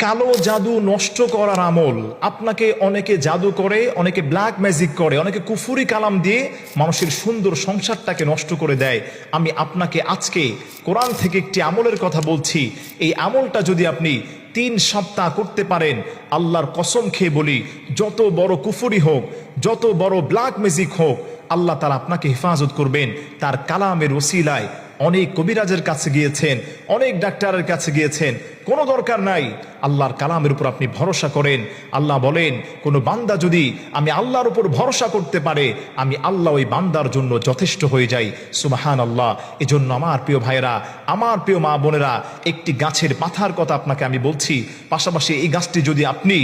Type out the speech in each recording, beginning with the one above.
কালো জাদু নষ্ট করার আমল। আপনাকে অনেকে জাদু করে, অনেকে ব্ল্যাক ম্যাজিক করে, অনেকে কুফুরি কালাম দিয়ে মানুষের সুন্দর সংসারটাকে নষ্ট করে দেয়। আমি আপনাকে আজকে কোরআন থেকে একটি আমলের কথা বলছি। এই আমলটা যদি আপনি 3 সপ্তাহ করতে পারেন, আল্লাহর কসম খেয়ে বলি, যত বড় কুফুরি হোক, যত বড় ব্ল্যাক ম্যাজিক হোক, আল্লাহ তাআলা আপনাকে হেফাজত করবেন তার কালামের ওসিলায়। অনেক কবিরাজের কাছে গিয়েছেন, অনেক ডাক্তারের কাছে গিয়েছেন, কোনো দরকার নাই। আল্লাহর কালামের উপর আপনি ভরসা করেন। আল্লাহ বলেন, কোনো বান্দা যদি আমি আল্লাহর উপর ভরসা করতে পারে, আমি আল্লাহ ওই বান্দার জন্য যথেষ্ট হয়ে যাই। সুবহানাল্লাহ। এজন্য আমার প্রিয় ভাইয়েরা, আমার প্রিয় মা বোনেরা, একটি গাছের পাতার কথা আপনাকে আমি বলছি। পাশাপাশি এই গাছটি যদি আপনি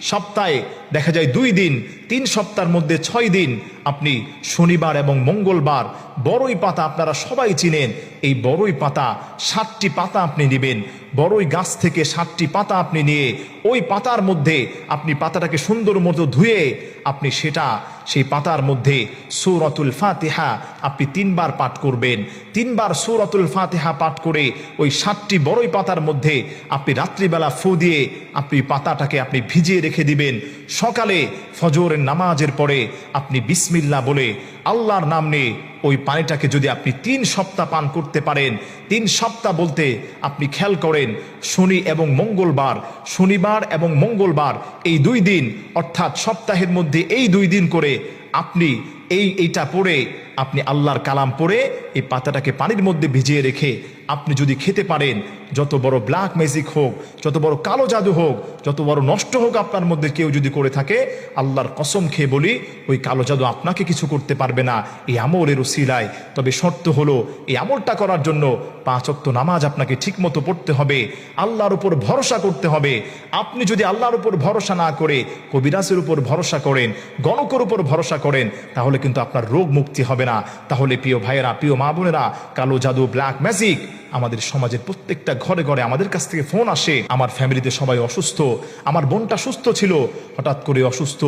সপ্তাহে দেখা যায় 2 দিন, 3 সপ্তাহের মধ্যে 6 দিন আপনি শনিবার এবং মঙ্গলবার বড়ই পাতা, আপনারা সবাই চিনেন এই বড়ই পাতা, 7টি পাতা আপনি নেবেন। বড়ই গাছ থেকে 7টি পাতা আপনি নিয়ে ওই পাতার মধ্যে আপনি পাতাটাকে সুন্দর মতো ধুয়ে আপনি সেই পাতার মধ্যে সূরাতুল ফাতিহা আপনি 3 বার পাঠ করবেন। 3 বার সূরাতুল ফাতিহা পাঠ করে ওই 7টি বড়ই পাতার মধ্যে আপনি রাত্রিবেলা ফু দিয়ে আপনি পাতাটাকে আপনি ভিজিয়ে রেখে দিবেন। সকালে ফজরের নামাজের পরে আপনি বিসমিল্লাহ বলে আল্লাহর নাম নিয়ে ওই পানিটাকে যদি আপনি 3 সপ্তাহ পান করতে পারেন, 3 সপ্তাহ বলতে আপনি খেয়াল করেন শনিবার এবং মঙ্গলবার এই 2 দিন, অর্থাৎ সপ্তাহের মধ্যে এই 2 দিন করে আপনি এইটা পড়ে আপনি আল্লাহর কালাম পড়ে এই পাতাটাকে পানির মধ্যে ভিজিয়ে রেখে আপনি যদি খেতে পারেন, যত বড় ব্ল্যাক ম্যাজিক হোক, যত বড় কালো জাদু হোক, যত বড় নষ্ট হোক আপনার মধ্যে কেউ যদি করে থাকে, আল্লাহর কসম খেয়ে বলি ওই কালো জাদু আপনাকে কিছু করতে পারবে না এই আমলের উসিলায়। তবে শর্ত হলো, এই আমলটা করার জন্য 5 ওয়াক্ত নামাজ আপনাকে ঠিকমতো পড়তে হবে, আল্লাহর উপর ভরসা করতে হবে। আপনি যদি আল্লাহর উপর ভরসা না করে কবিরাজের উপর ভরসা করেন, গণকের উপর ভরসা করেন, তাহলে কিন্তু আপনার রোগ মুক্তি হবে না। তাহলে প্রিয় ভাইয়েরা, প্রিয় মা বোনেরা, কালো জাদু, ব্ল্যাক ম্যাজিক আমাদের সমাজের প্রত্যেকটা ঘরে ঘরে আমাদের কাছ থেকে ফোন আসে। আমার ফ্যামিলিতে সবাই অসুস্থ, আমার বোনটা সুস্থ ছিল, হঠাৎ করে অসুস্থ,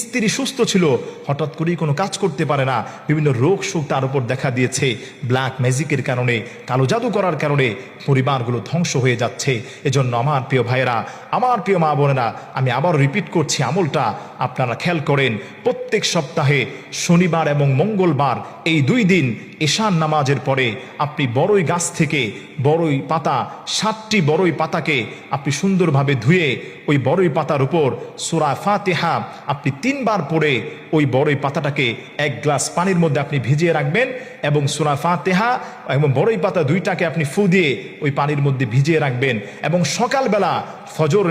স্ত্রী সুস্থ ছিল, হঠাৎ করেই কোনো কাজ করতে পারে না, বিভিন্ন রোগ শোক তার উপর দেখা দিয়েছে। ব্ল্যাক ম্যাজিকের কারণে, কালো জাদু করার কারণে পরিবারগুলো ধ্বংস হয়ে যাচ্ছে। এজন্য আমার প্রিয় ভাইয়েরা, আমার প্রিয় মা বোনেরা, আমি আবার রিপিট করছি, আমলটা আপনারা খেয়াল করেন। প্রত্যেক সপ্তাহে শনিবার এবং মঙ্গলবার এই 2 দিন এশার নামাজের পরে আপনি বড়ই গাছ থেকে বড়ই পাতা, 7টি বড়ই পাতাকে আপনি সুন্দরভাবে ধুয়ে ওই বড়ই পাতার উপর সূরা ফাতিহা আপনি 3 বার পড়ে ওই বড়ই পাতাটাকে 1 গ্লাস পানির মধ্যে আপনি ভিজিয়ে রাখবেন এবং সূরা ফাতিহা এবং বড়ই পাতা 2টাকে আপনি ফু দিয়ে ওই পানির মধ্যে ভিজিয়ে রাখবেন এবং সকালবেলা ফজর